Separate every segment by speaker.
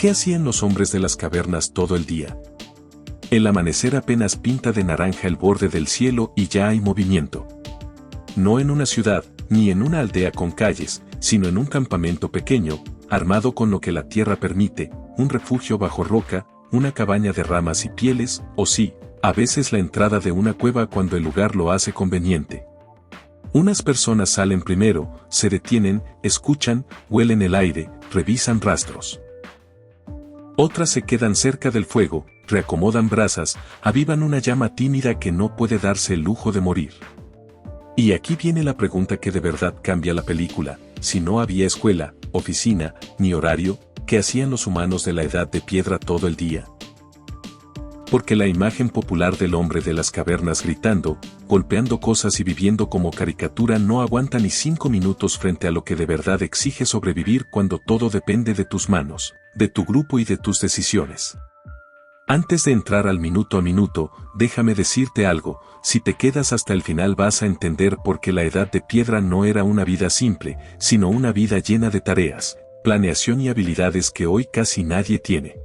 Speaker 1: ¿Qué hacían los hombres de las cavernas todo el día? El amanecer apenas pinta de naranja el borde del cielo y ya hay movimiento. No en una ciudad, ni en una aldea con calles, sino en un campamento pequeño, armado con lo que la tierra permite, un refugio bajo roca, una cabaña de ramas y pieles, o sí, a veces la entrada de una cueva cuando el lugar lo hace conveniente. Unas personas salen primero, se detienen, escuchan, huelen el aire, revisan rastros. Otras se quedan cerca del fuego, reacomodan brasas, avivan una llama tímida que no puede darse el lujo de morir. Y aquí viene la pregunta que de verdad cambia la película: si no había escuela, oficina, ni horario, ¿qué hacían los humanos de la edad de piedra todo el día? Porque la imagen popular del hombre de las cavernas gritando, golpeando cosas y viviendo como caricatura no aguanta ni 5 minutos frente a lo que de verdad exige sobrevivir cuando todo depende de tus manos, de tu grupo y de tus decisiones. Antes de entrar al minuto a minuto, déjame decirte algo: si te quedas hasta el final vas a entender por qué la edad de piedra no era una vida simple, sino una vida llena de tareas, planeación y habilidades que hoy casi nadie tiene.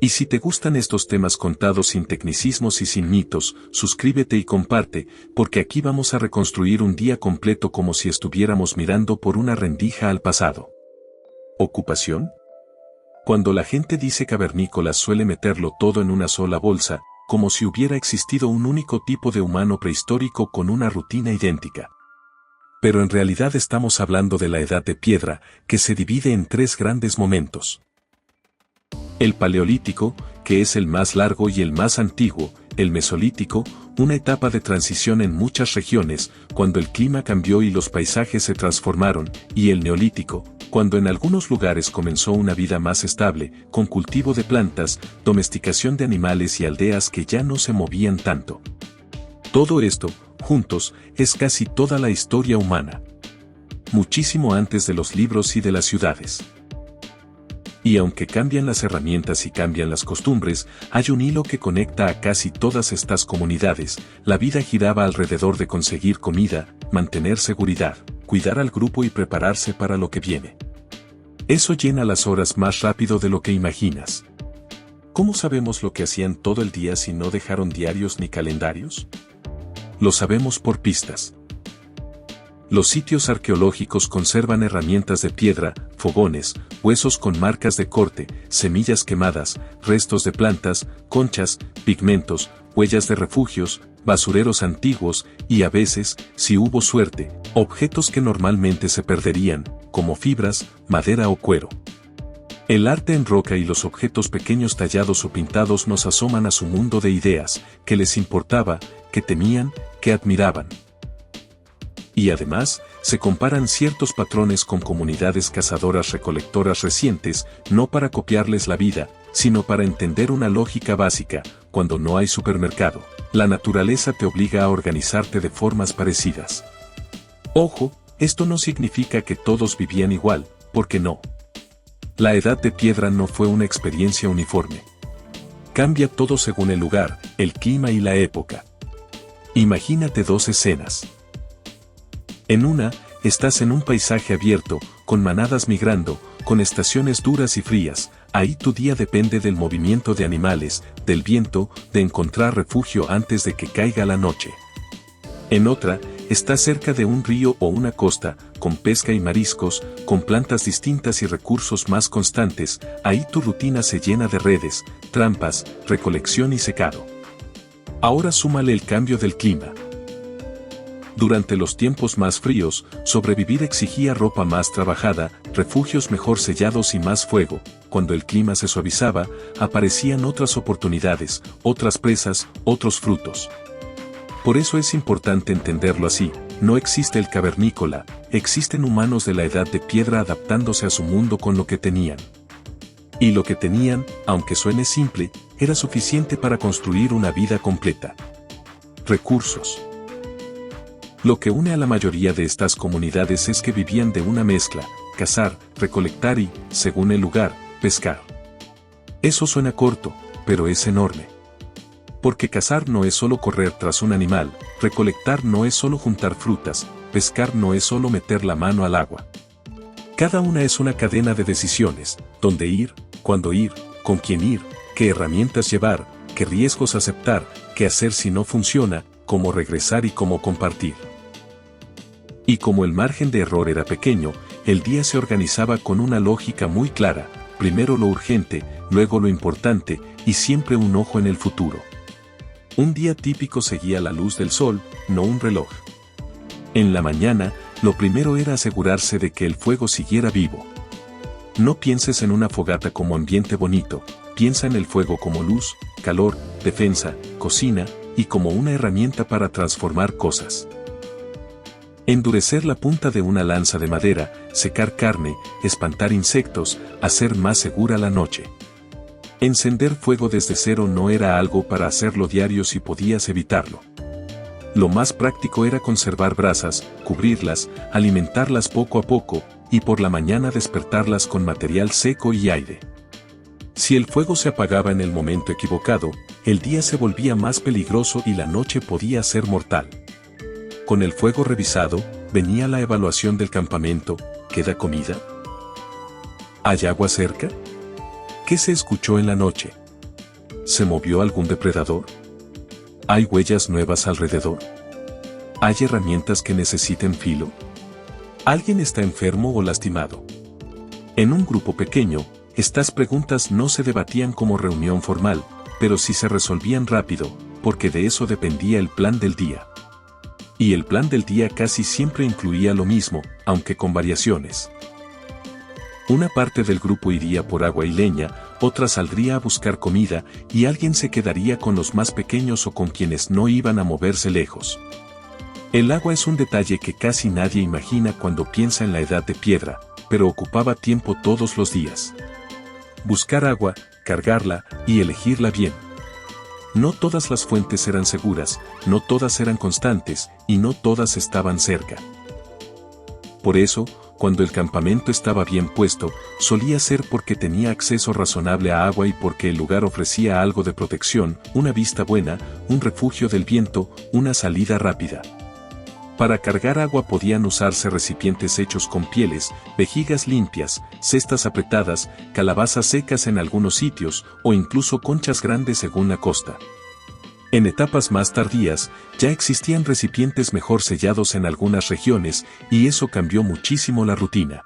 Speaker 1: Y si te gustan estos temas contados sin tecnicismos y sin mitos, suscríbete y comparte, porque aquí vamos a reconstruir un día completo como si estuviéramos mirando por una rendija al pasado. ¿Ocupación? Cuando la gente dice cavernícolas suele meterlo todo en una sola bolsa, como si hubiera existido un único tipo de humano prehistórico con una rutina idéntica. Pero en realidad estamos hablando de la edad de piedra, que se divide en 3 grandes momentos. El Paleolítico, que es el más largo y el más antiguo; el Mesolítico, una etapa de transición en muchas regiones, cuando el clima cambió y los paisajes se transformaron; y el Neolítico, cuando en algunos lugares comenzó una vida más estable, con cultivo de plantas, domesticación de animales y aldeas que ya no se movían tanto. Todo esto, juntos, es casi toda la historia humana. Muchísimo antes de los libros y de las ciudades. Y aunque cambian las herramientas y cambian las costumbres, hay un hilo que conecta a casi todas estas comunidades: la vida giraba alrededor de conseguir comida, mantener seguridad, cuidar al grupo y prepararse para lo que viene. Eso llena las horas más rápido de lo que imaginas. ¿Cómo sabemos lo que hacían todo el día si no dejaron diarios ni calendarios? Lo sabemos por pistas. Los sitios arqueológicos conservan herramientas de piedra, fogones, huesos con marcas de corte, semillas quemadas, restos de plantas, conchas, pigmentos, huellas de refugios, basureros antiguos y a veces, si hubo suerte, objetos que normalmente se perderían, como fibras, madera o cuero. El arte en roca y los objetos pequeños tallados o pintados nos asoman a su mundo de ideas, que les importaba, que temían, que admiraban. Y además, se comparan ciertos patrones con comunidades cazadoras-recolectoras recientes, no para copiarles la vida, sino para entender una lógica básica: cuando no hay supermercado, la naturaleza te obliga a organizarte de formas parecidas. Ojo, esto no significa que todos vivían igual, porque no. La edad de piedra no fue una experiencia uniforme. Cambia todo según el lugar, el clima y la época. Imagínate 2 escenas. En una, estás en un paisaje abierto, con manadas migrando, con estaciones duras y frías. Ahí tu día depende del movimiento de animales, del viento, de encontrar refugio antes de que caiga la noche. En otra, estás cerca de un río o una costa, con pesca y mariscos, con plantas distintas y recursos más constantes. Ahí tu rutina se llena de redes, trampas, recolección y secado. Ahora súmale el cambio del clima. Durante los tiempos más fríos, sobrevivir exigía ropa más trabajada, refugios mejor sellados y más fuego. Cuando el clima se suavizaba, aparecían otras oportunidades, otras presas, otros frutos. Por eso es importante entenderlo así: no existe el cavernícola, existen humanos de la edad de piedra adaptándose a su mundo con lo que tenían. Y lo que tenían, aunque suene simple, era suficiente para construir una vida completa. Recursos. Lo que une a la mayoría de estas comunidades es que vivían de una mezcla: cazar, recolectar y, según el lugar, pescar. Eso suena corto, pero es enorme. Porque cazar no es solo correr tras un animal, recolectar no es solo juntar frutas, pescar no es solo meter la mano al agua. Cada una es una cadena de decisiones: dónde ir, cuándo ir, con quién ir, qué herramientas llevar, qué riesgos aceptar, qué hacer si no funciona, cómo regresar y cómo compartir. Y como el margen de error era pequeño, el día se organizaba con una lógica muy clara: primero lo urgente, luego lo importante, y siempre un ojo en el futuro. Un día típico seguía la luz del sol, no un reloj. En la mañana, lo primero era asegurarse de que el fuego siguiera vivo. No pienses en una fogata como ambiente bonito, piensa en el fuego como luz, calor, defensa, cocina, y como una herramienta para transformar cosas. Endurecer la punta de una lanza de madera, secar carne, espantar insectos, hacer más segura la noche. Encender fuego desde cero no era algo para hacerlo diario si podías evitarlo. Lo más práctico era conservar brasas, cubrirlas, alimentarlas poco a poco, y por la mañana despertarlas con material seco y aire. Si el fuego se apagaba en el momento equivocado, el día se volvía más peligroso y la noche podía ser mortal. Con el fuego revisado, venía la evaluación del campamento: ¿queda comida? ¿Hay agua cerca? ¿Qué se escuchó en la noche? ¿Se movió algún depredador? ¿Hay huellas nuevas alrededor? ¿Hay herramientas que necesiten filo? ¿Alguien está enfermo o lastimado? En un grupo pequeño, estas preguntas no se debatían como reunión formal, pero sí se resolvían rápido, porque de eso dependía el plan del día. Y el plan del día casi siempre incluía lo mismo, aunque con variaciones. Una parte del grupo iría por agua y leña, otra saldría a buscar comida, y alguien se quedaría con los más pequeños o con quienes no iban a moverse lejos. El agua es un detalle que casi nadie imagina cuando piensa en la edad de piedra, pero ocupaba tiempo todos los días. Buscar agua, cargarla y elegirla bien. No todas las fuentes eran seguras, no todas eran constantes, y no todas estaban cerca. Por eso, cuando el campamento estaba bien puesto, solía ser porque tenía acceso razonable a agua y porque el lugar ofrecía algo de protección, una vista buena, un refugio del viento, una salida rápida. Para cargar agua podían usarse recipientes hechos con pieles, vejigas limpias, cestas apretadas, calabazas secas en algunos sitios, o incluso conchas grandes según la costa. En etapas más tardías, ya existían recipientes mejor sellados en algunas regiones, y eso cambió muchísimo la rutina.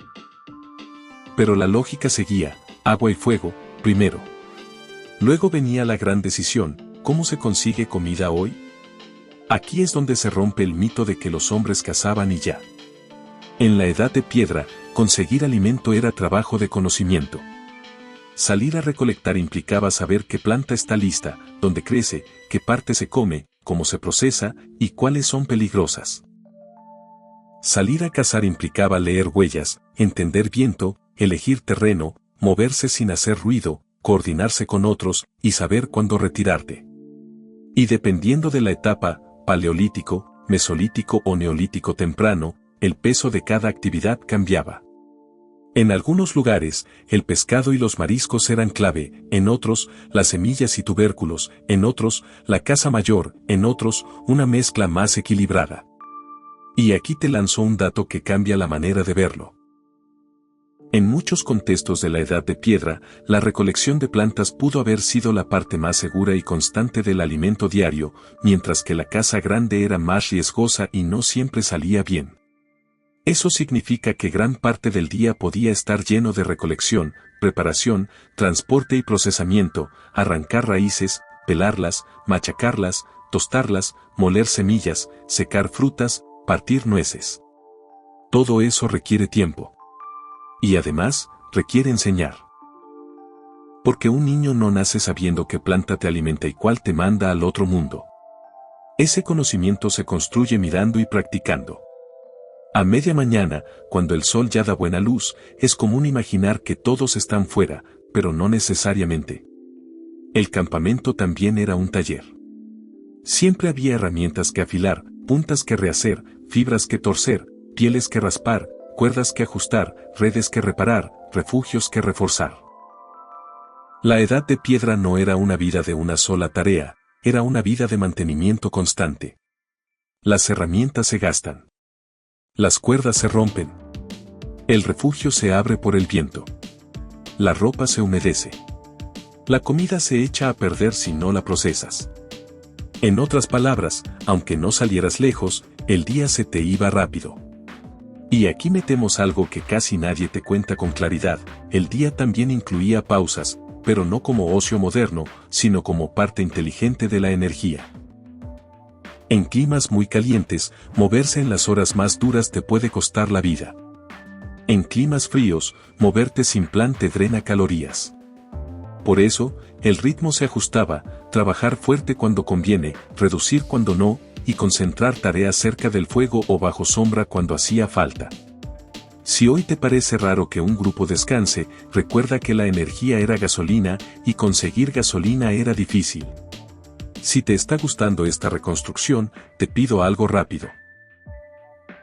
Speaker 1: Pero la lógica seguía: agua y fuego, primero. Luego venía la gran decisión: ¿cómo se consigue comida hoy? Aquí es donde se rompe el mito de que los hombres cazaban y ya. En la edad de piedra, conseguir alimento era trabajo de conocimiento. Salir a recolectar implicaba saber qué planta está lista, dónde crece, qué parte se come, cómo se procesa, y cuáles son peligrosas. Salir a cazar implicaba leer huellas, entender viento, elegir terreno, moverse sin hacer ruido, coordinarse con otros, y saber cuándo retirarte. Y dependiendo de la etapa, paleolítico, mesolítico o neolítico temprano, el peso de cada actividad cambiaba. En algunos lugares, el pescado y los mariscos eran clave, en otros, las semillas y tubérculos, en otros, la caza mayor, en otros, una mezcla más equilibrada. Y aquí te lanzo un dato que cambia la manera de verlo. En muchos contextos de la Edad de Piedra, la recolección de plantas pudo haber sido la parte más segura y constante del alimento diario, mientras que la caza grande era más riesgosa y no siempre salía bien. Eso significa que gran parte del día podía estar lleno de recolección, preparación, transporte y procesamiento, arrancar raíces, pelarlas, machacarlas, tostarlas, moler semillas, secar frutas, partir nueces. Todo eso requiere tiempo. Y además, requiere enseñar. Porque un niño no nace sabiendo qué planta te alimenta y cuál te manda al otro mundo. Ese conocimiento se construye mirando y practicando. A media mañana, cuando el sol ya da buena luz, es común imaginar que todos están fuera, pero no necesariamente. El campamento también era un taller. Siempre había herramientas que afilar, puntas que rehacer, fibras que torcer, pieles que raspar, cuerdas que ajustar, redes que reparar, refugios que reforzar. La Edad de Piedra no era una vida de una sola tarea, era una vida de mantenimiento constante. Las herramientas se gastan. Las cuerdas se rompen. El refugio se abre por el viento. La ropa se humedece. La comida se echa a perder si no la procesas. En otras palabras, aunque no salieras lejos, el día se te iba rápido. Y aquí metemos algo que casi nadie te cuenta con claridad: el día también incluía pausas, pero no como ocio moderno, sino como parte inteligente de la energía. En climas muy calientes, moverse en las horas más duras te puede costar la vida. En climas fríos, moverte sin plan te drena calorías. Por eso, el ritmo se ajustaba: trabajar fuerte cuando conviene, reducir cuando no, y concentrar tareas cerca del fuego o bajo sombra cuando hacía falta. Si hoy te parece raro que un grupo descanse, recuerda que la energía era gasolina y conseguir gasolina era difícil. Si te está gustando esta reconstrucción, te pido algo rápido.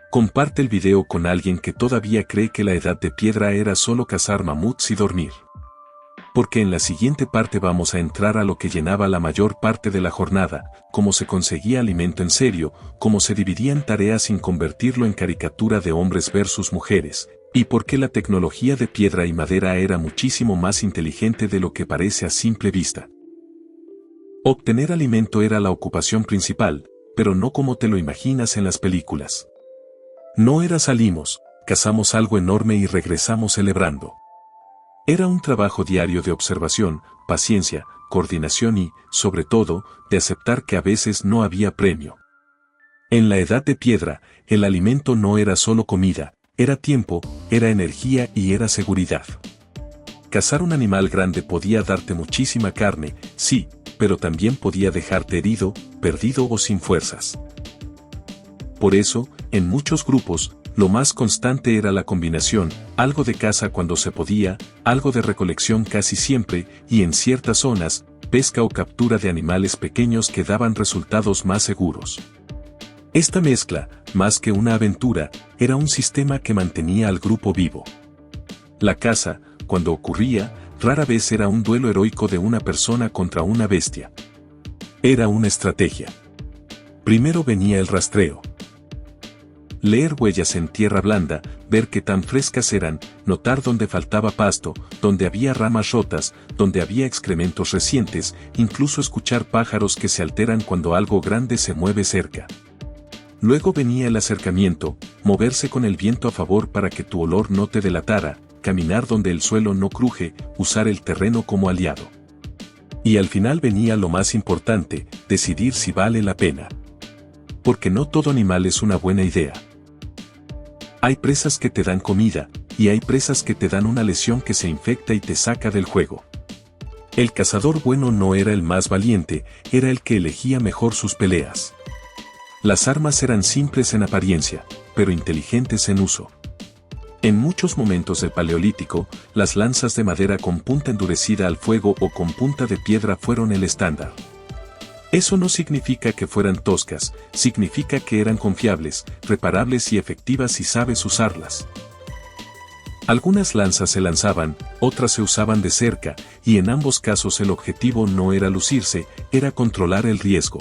Speaker 1: Comparte el video con alguien que todavía cree que la edad de piedra era solo cazar mamuts y dormir. Porque en la siguiente parte vamos a entrar a lo que llenaba la mayor parte de la jornada: cómo se conseguía alimento en serio, cómo se dividían tareas sin convertirlo en caricatura de hombres versus mujeres, y por qué la tecnología de piedra y madera era muchísimo más inteligente de lo que parece a simple vista. Obtener alimento era la ocupación principal, pero no como te lo imaginas en las películas. No era salimos, cazamos algo enorme y regresamos celebrando. Era un trabajo diario de observación, paciencia, coordinación y, sobre todo, de aceptar que a veces no había premio. En la edad de piedra, el alimento no era solo comida, era tiempo, era energía y era seguridad. Cazar un animal grande podía darte muchísima carne, sí, pero también podía dejarte herido, perdido o sin fuerzas. Por eso, en muchos grupos, lo más constante era la combinación: algo de caza cuando se podía, algo de recolección casi siempre, y en ciertas zonas, pesca o captura de animales pequeños que daban resultados más seguros. Esta mezcla, más que una aventura, era un sistema que mantenía al grupo vivo. La caza, cuando ocurría, rara vez era un duelo heroico de una persona contra una bestia. Era una estrategia. Primero venía el rastreo. Leer huellas en tierra blanda, ver qué tan frescas eran, notar dónde faltaba pasto, dónde había ramas rotas, dónde había excrementos recientes, incluso escuchar pájaros que se alteran cuando algo grande se mueve cerca. Luego venía el acercamiento: moverse con el viento a favor para que tu olor no te delatara, caminar donde el suelo no cruje, usar el terreno como aliado. Y al final venía lo más importante: decidir si vale la pena. Porque no todo animal es una buena idea. Hay presas que te dan comida, y hay presas que te dan una lesión que se infecta y te saca del juego. El cazador bueno no era el más valiente, era el que elegía mejor sus peleas. Las armas eran simples en apariencia, pero inteligentes en uso. En muchos momentos del Paleolítico, las lanzas de madera con punta endurecida al fuego o con punta de piedra fueron el estándar. Eso no significa que fueran toscas, significa que eran confiables, reparables y efectivas si sabes usarlas. Algunas lanzas se lanzaban, otras se usaban de cerca, y en ambos casos el objetivo no era lucirse, era controlar el riesgo.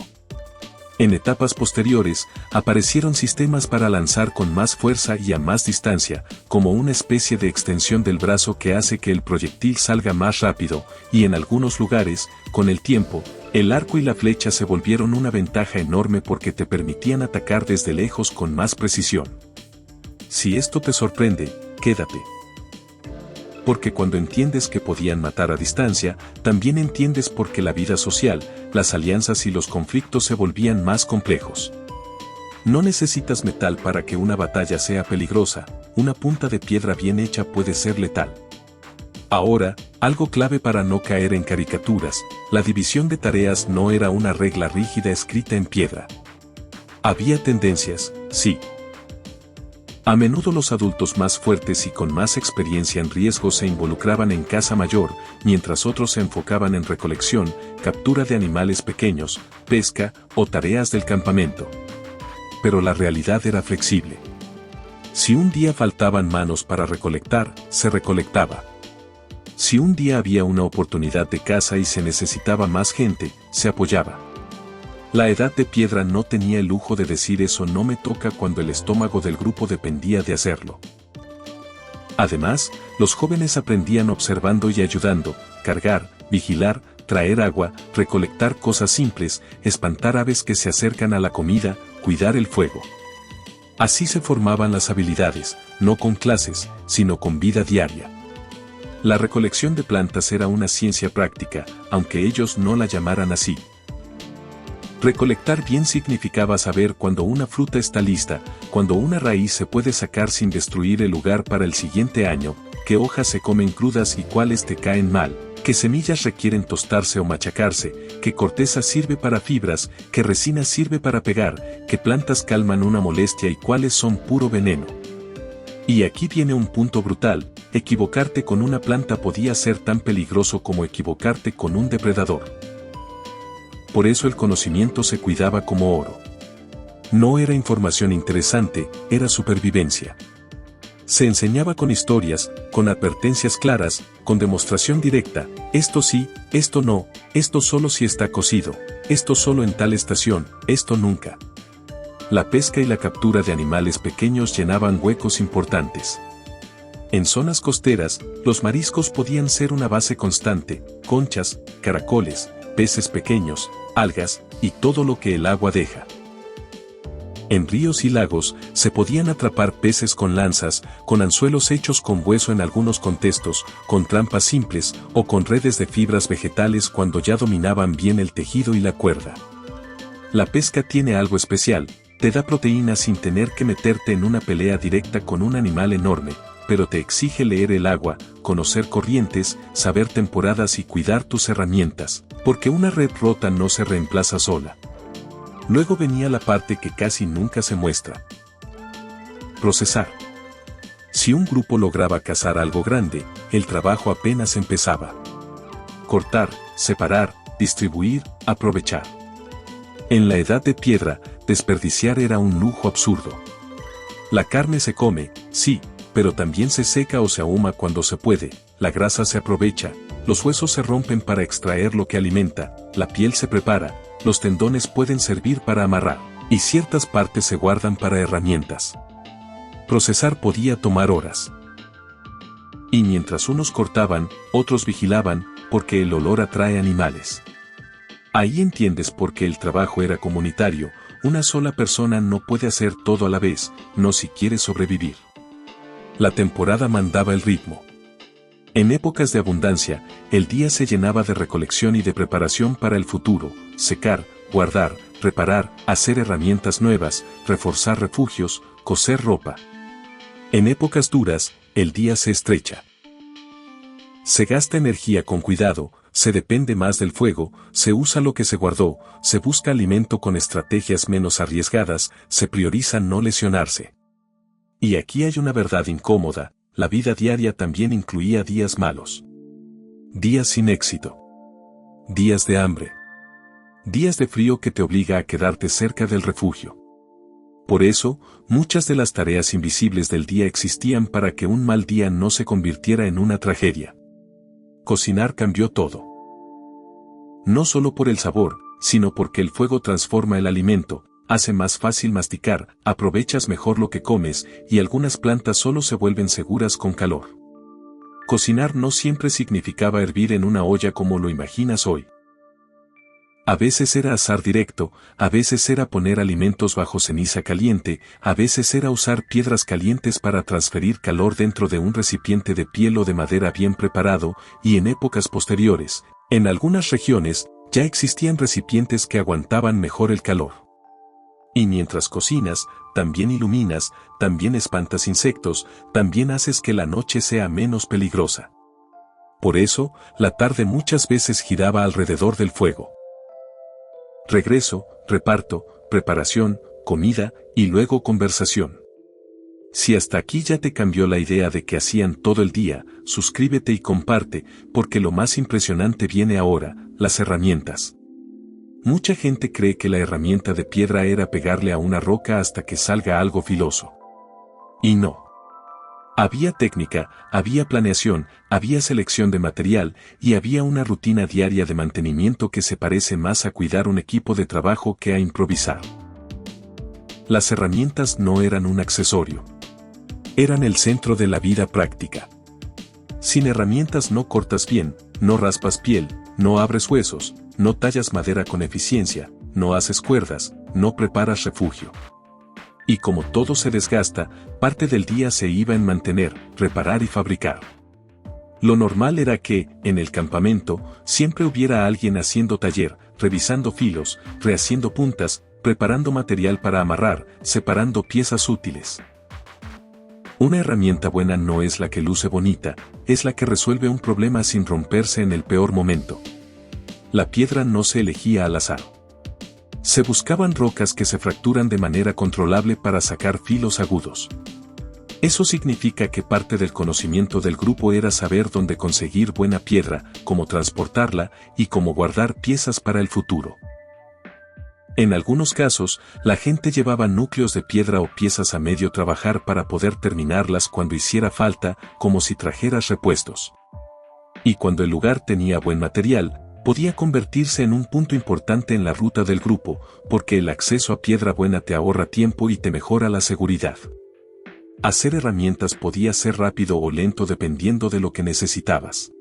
Speaker 1: En etapas posteriores, aparecieron sistemas para lanzar con más fuerza y a más distancia, como una especie de extensión del brazo que hace que el proyectil salga más rápido, y en algunos lugares, con el tiempo, el arco y la flecha se volvieron una ventaja enorme porque te permitían atacar desde lejos con más precisión. Si esto te sorprende, quédate. Porque cuando entiendes que podían matar a distancia, también entiendes por qué la vida social, las alianzas y los conflictos se volvían más complejos. No necesitas metal para que una batalla sea peligrosa, una punta de piedra bien hecha puede ser letal. Ahora, algo clave para no caer en caricaturas: la división de tareas no era una regla rígida escrita en piedra. Había tendencias, sí. A menudo los adultos más fuertes y con más experiencia en riesgo se involucraban en caza mayor, mientras otros se enfocaban en recolección, captura de animales pequeños, pesca o tareas del campamento. Pero la realidad era flexible. Si un día faltaban manos para recolectar, se recolectaba. Si un día había una oportunidad de caza y se necesitaba más gente, se apoyaba. La edad de piedra no tenía el lujo de decir eso no me toca cuando el estómago del grupo dependía de hacerlo. Además, los jóvenes aprendían observando y ayudando, cargar, vigilar, traer agua, recolectar cosas simples, espantar aves que se acercan a la comida, cuidar el fuego. Así se formaban las habilidades, no con clases, sino con vida diaria. La recolección de plantas era una ciencia práctica, aunque ellos no la llamaran así. Recolectar bien significaba saber cuando una fruta está lista, cuando una raíz se puede sacar sin destruir el lugar para el siguiente año, qué hojas se comen crudas y cuáles te caen mal, qué semillas requieren tostarse o machacarse, qué corteza sirve para fibras, qué resina sirve para pegar, qué plantas calman una molestia y cuáles son puro veneno. Y aquí viene un punto brutal, equivocarte con una planta podía ser tan peligroso como equivocarte con un depredador. Por eso el conocimiento se cuidaba como oro. No era información interesante, era supervivencia. Se enseñaba con historias, con advertencias claras, con demostración directa, esto sí, esto no, esto solo si está cocido, esto solo en tal estación, esto nunca. La pesca y la captura de animales pequeños llenaban huecos importantes. En zonas costeras, los mariscos podían ser una base constante, conchas, caracoles, peces pequeños, algas, y todo lo que el agua deja. En ríos y lagos, se podían atrapar peces con lanzas, con anzuelos hechos con hueso en algunos contextos, con trampas simples, o con redes de fibras vegetales cuando ya dominaban bien el tejido y la cuerda. La pesca tiene algo especial, te da proteína sin tener que meterte en una pelea directa con un animal enorme, pero te exige leer el agua, conocer corrientes, saber temporadas y cuidar tus herramientas, porque una red rota no se reemplaza sola. Luego venía la parte que casi nunca se muestra. Procesar. Si un grupo lograba cazar algo grande, el trabajo apenas empezaba. Cortar, separar, distribuir, aprovechar. En la edad de piedra, desperdiciar era un lujo absurdo. La carne se come, sí, pero también se seca o se ahuma cuando se puede, la grasa se aprovecha, los huesos se rompen para extraer lo que alimenta, la piel se prepara, los tendones pueden servir para amarrar, y ciertas partes se guardan para herramientas. Procesar podía tomar horas. Y mientras unos cortaban, otros vigilaban, porque el olor atrae animales. Ahí entiendes por qué el trabajo era comunitario, una sola persona no puede hacer todo a la vez, no si quiere sobrevivir. La temporada mandaba el ritmo. En épocas de abundancia, el día se llenaba de recolección y de preparación para el futuro, secar, guardar, reparar, hacer herramientas nuevas, reforzar refugios, coser ropa. En épocas duras, el día se estrecha. Se gasta energía con cuidado, se depende más del fuego, se usa lo que se guardó, se busca alimento con estrategias menos arriesgadas, se prioriza no lesionarse. Y aquí hay una verdad incómoda, la vida diaria también incluía días malos. Días sin éxito. Días de hambre. Días de frío que te obliga a quedarte cerca del refugio. Por eso, muchas de las tareas invisibles del día existían para que un mal día no se convirtiera en una tragedia. Cocinar cambió todo. No solo por el sabor, sino porque el fuego transforma el alimento, hace más fácil masticar, aprovechas mejor lo que comes, y algunas plantas solo se vuelven seguras con calor. Cocinar no siempre significaba hervir en una olla como lo imaginas hoy. A veces era asar directo, a veces era poner alimentos bajo ceniza caliente, a veces era usar piedras calientes para transferir calor dentro de un recipiente de piel o de madera bien preparado, y en épocas posteriores, en algunas regiones, ya existían recipientes que aguantaban mejor el calor. Y mientras cocinas, también iluminas, también espantas insectos, también haces que la noche sea menos peligrosa. Por eso, la tarde muchas veces giraba alrededor del fuego. Regreso, reparto, preparación, comida, y luego conversación. Si hasta aquí ya te cambió la idea de que hacían todo el día, suscríbete y comparte, porque lo más impresionante viene ahora, las herramientas. Mucha gente cree que la herramienta de piedra era pegarle a una roca hasta que salga algo filoso. Y no. Había técnica, había planeación, había selección de material, y había una rutina diaria de mantenimiento que se parece más a cuidar un equipo de trabajo que a improvisar. Las herramientas no eran un accesorio. Eran el centro de la vida práctica. Sin herramientas no cortas bien, no raspas piel, no abres huesos, no tallas madera con eficiencia, no haces cuerdas, no preparas refugio. Y como todo se desgasta, parte del día se iba en mantener, reparar y fabricar. Lo normal era que, en el campamento, siempre hubiera alguien haciendo taller, revisando filos, rehaciendo puntas, preparando material para amarrar, separando piezas útiles. Una herramienta buena no es la que luce bonita, es la que resuelve un problema sin romperse en el peor momento. La piedra no se elegía al azar. Se buscaban rocas que se fracturan de manera controlable para sacar filos agudos. Eso significa que parte del conocimiento del grupo era saber dónde conseguir buena piedra, cómo transportarla y cómo guardar piezas para el futuro. En algunos casos, la gente llevaba núcleos de piedra o piezas a medio trabajar para poder terminarlas cuando hiciera falta, como si trajeras repuestos. Y cuando el lugar tenía buen material, podía convertirse en un punto importante en la ruta del grupo, porque el acceso a piedra buena te ahorra tiempo y te mejora la seguridad. Hacer herramientas podía ser rápido o lento dependiendo de lo que necesitabas.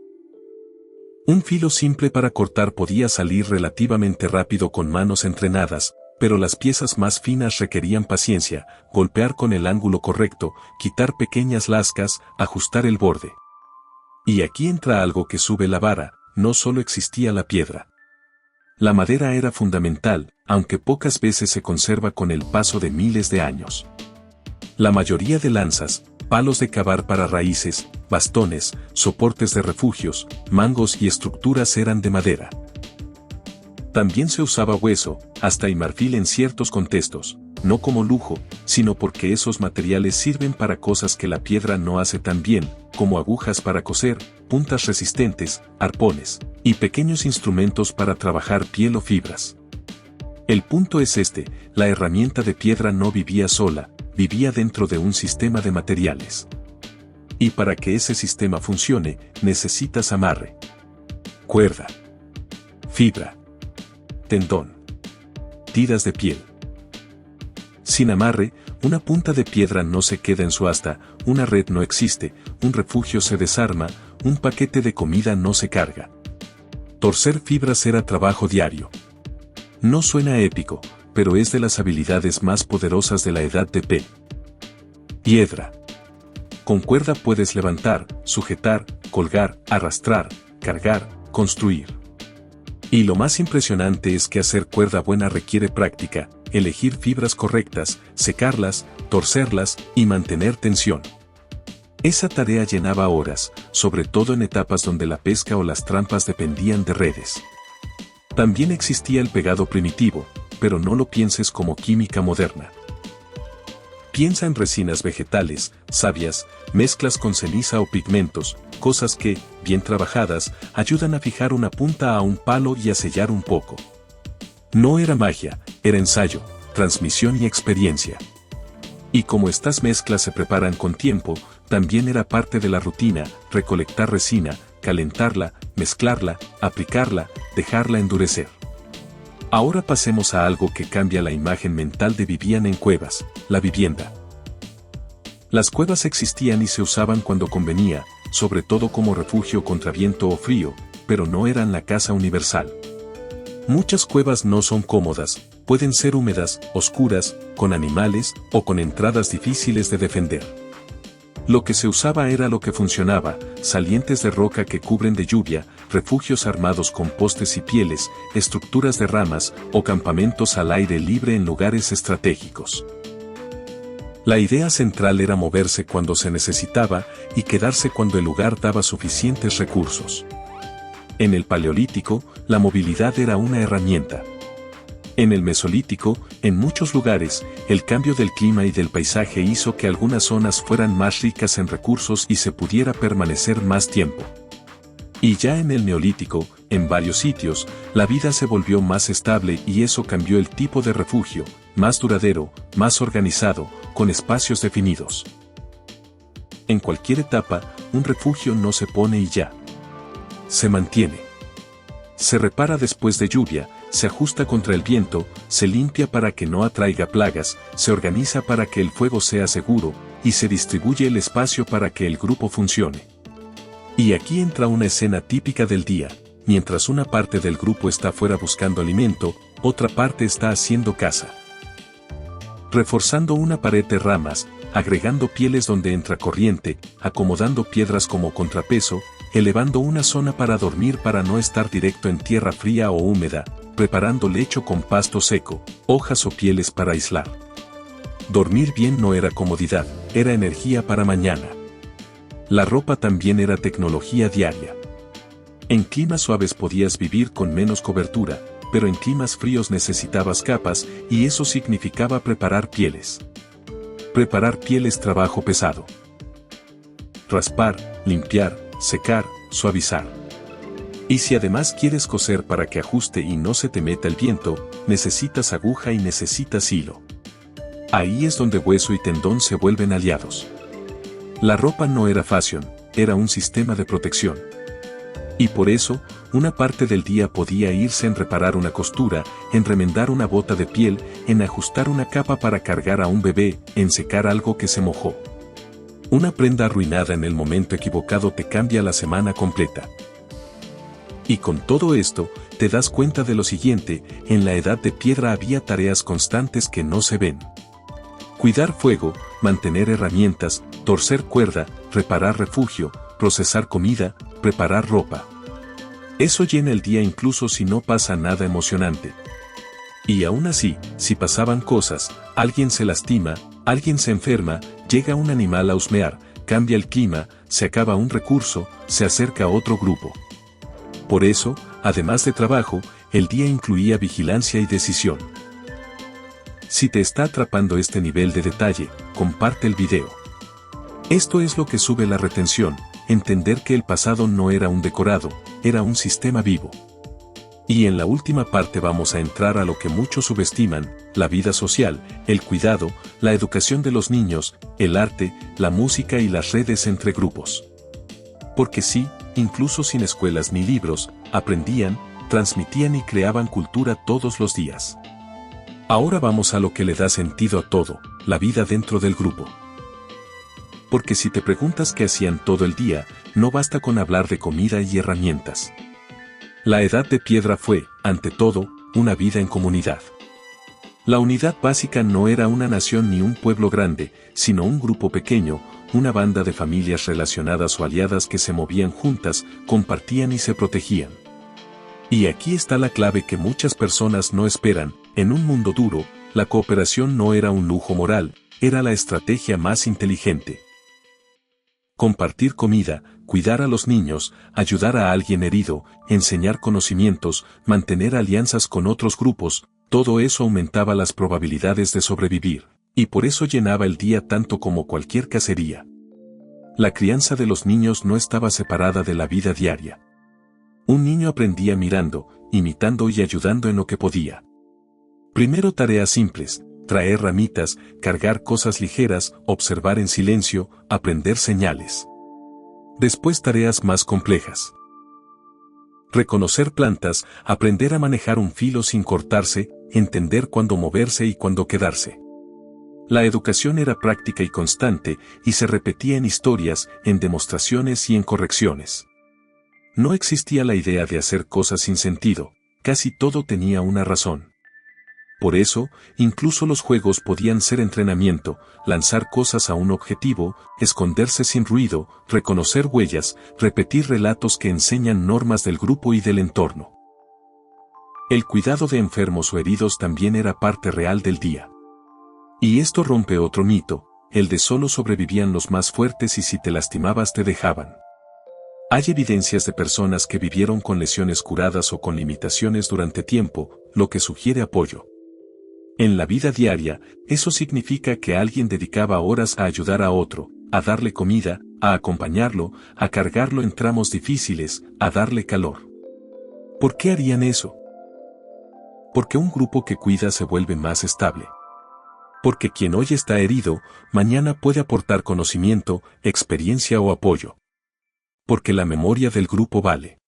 Speaker 1: Un filo simple para cortar podía salir relativamente rápido con manos entrenadas, pero las piezas más finas requerían paciencia, golpear con el ángulo correcto, quitar pequeñas lascas, ajustar el borde. Y aquí entra algo que sube la vara, no solo existía la piedra. La madera era fundamental, aunque pocas veces se conserva con el paso de miles de años. La mayoría de lanzas, palos de cavar para raíces, bastones, soportes de refugios, mangos y estructuras eran de madera. También se usaba hueso, hasta y marfil en ciertos contextos, no como lujo, sino porque esos materiales sirven para cosas que la piedra no hace tan bien, como agujas para coser, puntas resistentes, arpones, y pequeños instrumentos para trabajar piel o fibras. El punto es este, la herramienta de piedra no vivía sola, vivía dentro de un sistema de materiales. Y para que ese sistema funcione, necesitas amarre, cuerda, fibra, tendón, tiras de piel. Sin amarre, una punta de piedra no se queda en su asta, una red no existe, un refugio se desarma, un paquete de comida no se carga. Torcer fibras era trabajo diario. No suena épico, pero es de las habilidades más poderosas de la edad de piedra. Con cuerda puedes levantar, sujetar, colgar, arrastrar, cargar, construir. Y lo más impresionante es que hacer cuerda buena requiere práctica, elegir fibras correctas, secarlas, torcerlas y mantener tensión. Esa tarea llenaba horas, sobre todo en etapas donde la pesca o las trampas dependían de redes. También existía el pegado primitivo, pero no lo pienses como química moderna. Piensa en resinas vegetales, sabias, mezclas con ceniza o pigmentos, cosas que, bien trabajadas, ayudan a fijar una punta a un palo y a sellar un poco. No era magia, era ensayo, transmisión y experiencia. Y como estas mezclas se preparan con tiempo, también era parte de la rutina, recolectar resina, calentarla, mezclarla, aplicarla, dejarla endurecer. Ahora pasemos a algo que cambia la imagen mental de vivían en cuevas, la vivienda. Las cuevas existían y se usaban cuando convenía, sobre todo como refugio contra viento o frío, pero no eran la casa universal. Muchas cuevas no son cómodas, pueden ser húmedas, oscuras, con animales o con entradas difíciles de defender. Lo que se usaba era lo que funcionaba, salientes de roca que cubren de lluvia, refugios armados con postes y pieles, estructuras de ramas o campamentos al aire libre en lugares estratégicos. La idea central era moverse cuando se necesitaba y quedarse cuando el lugar daba suficientes recursos. En el Paleolítico, la movilidad era una herramienta. En el Mesolítico, en muchos lugares, el cambio del clima y del paisaje hizo que algunas zonas fueran más ricas en recursos y se pudiera permanecer más tiempo. Y ya en el Neolítico, en varios sitios, la vida se volvió más estable y eso cambió el tipo de refugio, más duradero, más organizado, con espacios definidos. En cualquier etapa, un refugio no se pone y ya. Se mantiene. Se repara después de lluvia, se ajusta contra el viento, se limpia para que no atraiga plagas, se organiza para que el fuego sea seguro, y se distribuye el espacio para que el grupo funcione. Y aquí entra una escena típica del día. Mientras una parte del grupo está fuera buscando alimento, otra parte está haciendo caza. Reforzando una pared de ramas, agregando pieles donde entra corriente, acomodando piedras como contrapeso, elevando una zona para dormir para no estar directo en tierra fría o húmeda, preparando lecho con pasto seco, hojas o pieles para aislar. Dormir bien no era comodidad, era energía para mañana. La ropa también era tecnología diaria. En climas suaves podías vivir con menos cobertura, pero en climas fríos necesitabas capas y eso significaba preparar pieles. Preparar pieles trabajo pesado. Raspar, limpiar, secar, suavizar. Y si además quieres coser para que ajuste y no se te meta el viento, necesitas aguja y necesitas hilo. Ahí es donde hueso y tendón se vuelven aliados. La ropa no era fashion, era un sistema de protección. Y por eso, una parte del día podía irse en reparar una costura, en remendar una bota de piel, en ajustar una capa para cargar a un bebé, en secar algo que se mojó. Una prenda arruinada en el momento equivocado te cambia la semana completa. Y con todo esto, te das cuenta de lo siguiente, en la edad de piedra había tareas constantes que no se ven. Cuidar fuego, mantener herramientas, torcer cuerda, reparar refugio, procesar comida, preparar ropa. Eso llena el día incluso si no pasa nada emocionante. Y aún así, si pasaban cosas, alguien se lastima, alguien se enferma, llega un animal a husmear, cambia el clima, se acaba un recurso, se acerca a otro grupo. Por eso, además de trabajo, el día incluía vigilancia y decisión. Si te está atrapando este nivel de detalle, comparte el video. Esto es lo que sube la retención, entender que el pasado no era un decorado, era un sistema vivo. Y en la última parte vamos a entrar a lo que muchos subestiman, la vida social, el cuidado, la educación de los niños, el arte, la música y las redes entre grupos. Porque sí, incluso sin escuelas ni libros, aprendían, transmitían y creaban cultura todos los días. Ahora vamos a lo que le da sentido a todo, la vida dentro del grupo. Porque si te preguntas qué hacían todo el día, no basta con hablar de comida y herramientas. La edad de piedra fue, ante todo, una vida en comunidad. La unidad básica no era una nación ni un pueblo grande, sino un grupo pequeño, una banda de familias relacionadas o aliadas que se movían juntas, compartían y se protegían. Y aquí está la clave que muchas personas no esperan, en un mundo duro, la cooperación no era un lujo moral, era la estrategia más inteligente. Compartir comida, cuidar a los niños, ayudar a alguien herido, enseñar conocimientos, mantener alianzas con otros grupos, todo eso aumentaba las probabilidades de sobrevivir, y por eso llenaba el día tanto como cualquier cacería. La crianza de los niños no estaba separada de la vida diaria. Un niño aprendía mirando, imitando y ayudando en lo que podía. Primero tareas simples, traer ramitas, cargar cosas ligeras, observar en silencio, aprender señales. Después tareas más complejas. Reconocer plantas, aprender a manejar un filo sin cortarse, entender cuándo moverse y cuándo quedarse. La educación era práctica y constante, y se repetía en historias, en demostraciones y en correcciones. No existía la idea de hacer cosas sin sentido, casi todo tenía una razón. Por eso, incluso los juegos podían ser entrenamiento, lanzar cosas a un objetivo, esconderse sin ruido, reconocer huellas, repetir relatos que enseñan normas del grupo y del entorno. El cuidado de enfermos o heridos también era parte real del día. Y esto rompe otro mito, el de solo sobrevivían los más fuertes y si te lastimabas te dejaban. Hay evidencias de personas que vivieron con lesiones curadas o con limitaciones durante tiempo, lo que sugiere apoyo. En la vida diaria, eso significa que alguien dedicaba horas a ayudar a otro, a darle comida, a acompañarlo, a cargarlo en tramos difíciles, a darle calor. ¿Por qué harían eso? Porque un grupo que cuida se vuelve más estable. Porque quien hoy está herido, mañana puede aportar conocimiento, experiencia o apoyo. Porque la memoria del grupo vale.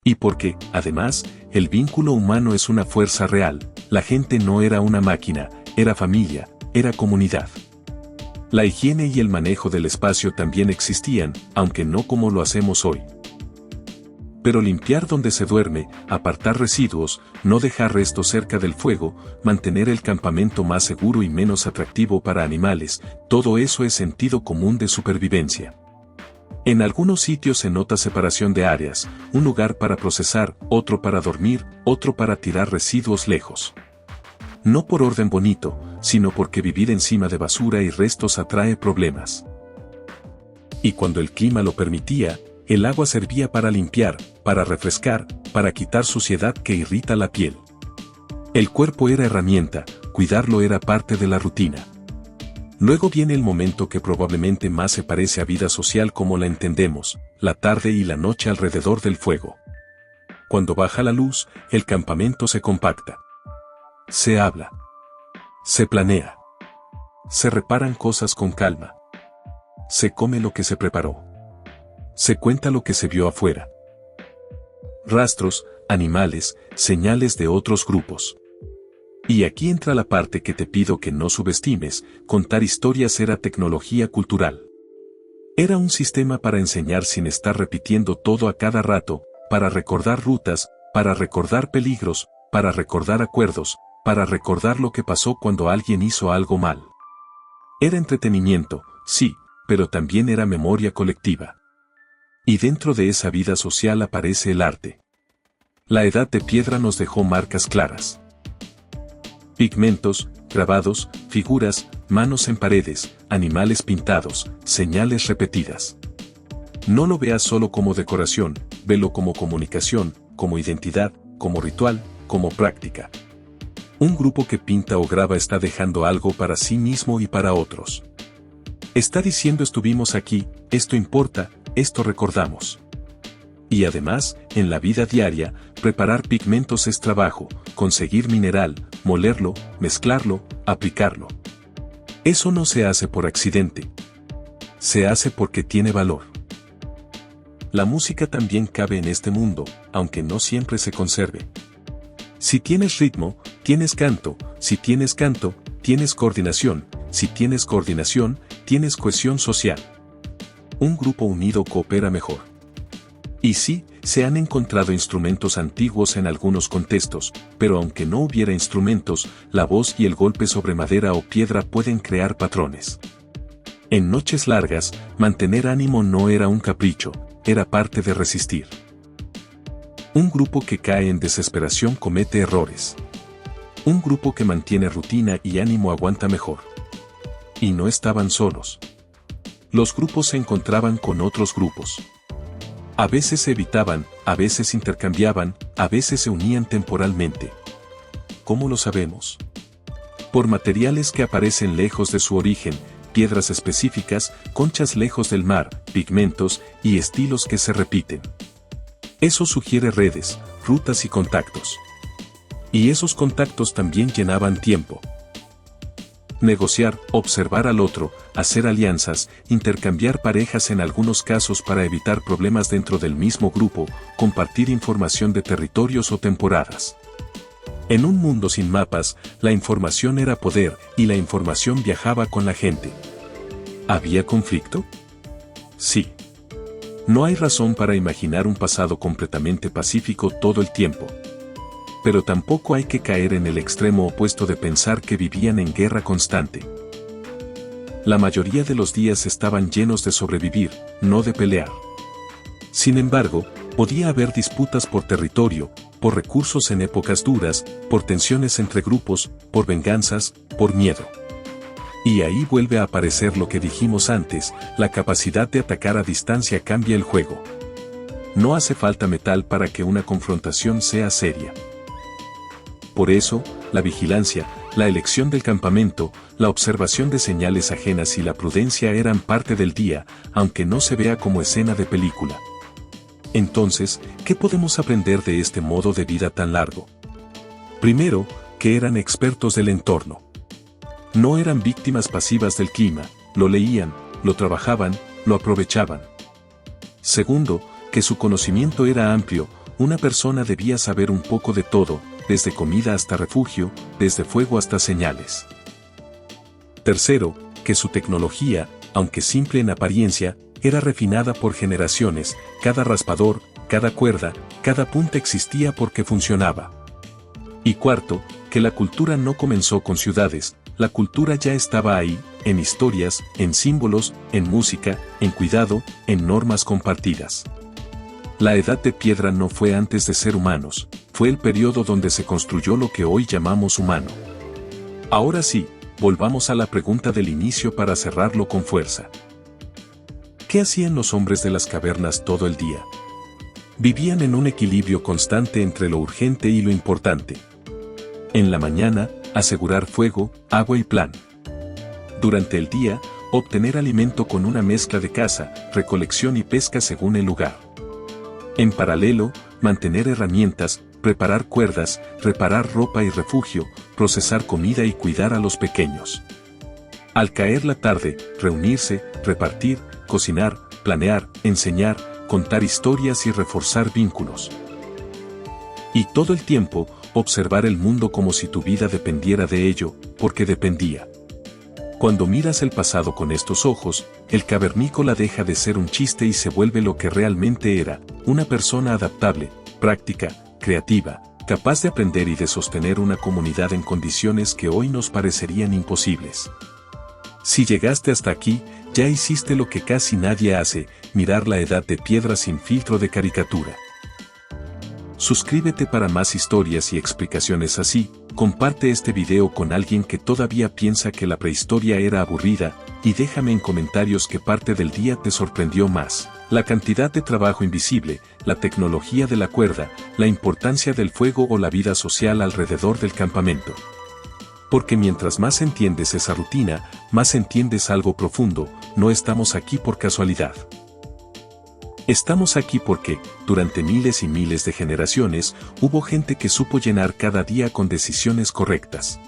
Speaker 1: Y porque, además, el vínculo humano es una fuerza real, la gente no era una máquina, era familia, era comunidad. La higiene y el manejo del espacio también existían, aunque no como lo hacemos hoy. Pero limpiar donde se duerme, apartar residuos, no dejar restos cerca del fuego, mantener el campamento más seguro y menos atractivo para animales, todo eso es sentido común de supervivencia. En algunos sitios se nota separación de áreas, un lugar para procesar, otro para dormir, otro para tirar residuos lejos. No por orden bonito, sino porque vivir encima de basura y restos atrae problemas. Y cuando el clima lo permitía, el agua servía para limpiar, para refrescar, para quitar suciedad que irrita la piel. El cuerpo era herramienta, cuidarlo era parte de la rutina. Luego viene el momento que probablemente más se parece a vida social como la entendemos, la tarde y la noche alrededor del fuego. Cuando baja la luz, el campamento se compacta. Se habla. Se planea. Se reparan cosas con calma. Se come lo que se preparó. Se cuenta lo que se vio afuera. Rastros, animales, señales de otros grupos. Y aquí entra la parte que te pido que no subestimes, contar historias era tecnología cultural. Era un sistema para enseñar sin estar repitiendo todo a cada rato, para recordar rutas, para recordar peligros, para recordar acuerdos, para recordar lo que pasó cuando alguien hizo algo mal. Era entretenimiento, sí, pero también era memoria colectiva. Y dentro de esa vida social aparece el arte. La edad de piedra nos dejó marcas claras. Pigmentos, grabados, figuras, manos en paredes, animales pintados, señales repetidas. No lo veas solo como decoración, velo como comunicación, como identidad, como ritual, como práctica. Un grupo que pinta o graba está dejando algo para sí mismo y para otros. Está diciendo estuvimos aquí, esto importa, esto recordamos. Y además, en la vida diaria, preparar pigmentos es trabajo, conseguir mineral, molerlo, mezclarlo, aplicarlo. Eso no se hace por accidente. Se hace porque tiene valor. La música también cabe en este mundo, aunque no siempre se conserve. Si tienes ritmo, tienes canto, si tienes canto, tienes coordinación, si tienes coordinación, tienes cohesión social. Un grupo unido coopera mejor. Y sí, se han encontrado instrumentos antiguos en algunos contextos, pero aunque no hubiera instrumentos, la voz y el golpe sobre madera o piedra pueden crear patrones. En noches largas, mantener ánimo no era un capricho, era parte de resistir. Un grupo que cae en desesperación comete errores. Un grupo que mantiene rutina y ánimo aguanta mejor. Y no estaban solos. Los grupos se encontraban con otros grupos. A veces se evitaban, a veces intercambiaban, a veces se unían temporalmente. ¿Cómo lo sabemos? Por materiales que aparecen lejos de su origen, piedras específicas, conchas lejos del mar, pigmentos y estilos que se repiten. Eso sugiere redes, rutas y contactos. Y esos contactos también llenaban tiempo. Negociar, observar al otro, hacer alianzas, intercambiar parejas en algunos casos para evitar problemas dentro del mismo grupo, compartir información de territorios o temporadas. En un mundo sin mapas, la información era poder y la información viajaba con la gente. ¿Había conflicto? Sí. No hay razón para imaginar un pasado completamente pacífico todo el tiempo. Pero tampoco hay que caer en el extremo opuesto de pensar que vivían en guerra constante. La mayoría de los días estaban llenos de sobrevivir, no de pelear. Sin embargo, podía haber disputas por territorio, por recursos en épocas duras, por tensiones entre grupos, por venganzas, por miedo. Y ahí vuelve a aparecer lo que dijimos antes, la capacidad de atacar a distancia cambia el juego. No hace falta metal para que una confrontación sea seria. Por eso, la vigilancia, la elección del campamento, la observación de señales ajenas y la prudencia eran parte del día, aunque no se vea como escena de película. Entonces, ¿qué podemos aprender de este modo de vida tan largo? Primero, que eran expertos del entorno. No eran víctimas pasivas del clima, lo leían, lo trabajaban, lo aprovechaban. Segundo, que su conocimiento era amplio, una persona debía saber un poco de todo, desde comida hasta refugio, desde fuego hasta señales. Tercero, porque su tecnología, aunque simple en apariencia, era refinada por generaciones, cada raspador, cada cuerda, cada punta existía porque funcionaba. Y cuarto, que la cultura no comenzó con ciudades, la cultura ya estaba ahí, en historias, en símbolos, en música, en cuidado, en normas compartidas. La edad de piedra no fue antes de ser humanos, fue el periodo donde se construyó lo que hoy llamamos humano. Ahora sí, volvamos a la pregunta del inicio para cerrarlo con fuerza. ¿Qué hacían los hombres de las cavernas todo el día? Vivían en un equilibrio constante entre lo urgente y lo importante. En la mañana, asegurar fuego, agua y plan. Durante el día, obtener alimento con una mezcla de caza, recolección y pesca según el lugar. En paralelo, mantener herramientas, preparar cuerdas, reparar ropa y refugio, procesar comida y cuidar a los pequeños. Al caer la tarde, reunirse, repartir, cocinar, planear, enseñar, contar historias y reforzar vínculos. Y todo el tiempo, observar el mundo como si tu vida dependiera de ello, porque dependía. Cuando miras el pasado con estos ojos, el cavernícola deja de ser un chiste y se vuelve lo que realmente era, una persona adaptable, práctica, creativa, capaz de aprender y de sostener una comunidad en condiciones que hoy nos parecerían imposibles. Si llegaste hasta aquí, ya hiciste lo que casi nadie hace, mirar la edad de piedra sin filtro de caricatura. Suscríbete para más historias y explicaciones así, comparte este video con alguien que todavía piensa que la prehistoria era aburrida, y déjame en comentarios qué parte del día te sorprendió más. La cantidad de trabajo invisible, la tecnología de la cuerda, la importancia del fuego o la vida social alrededor del campamento. Porque mientras más entiendes esa rutina, más entiendes algo profundo, no estamos aquí por casualidad. Estamos aquí porque, durante miles y miles de generaciones, hubo gente que supo llenar cada día con decisiones correctas.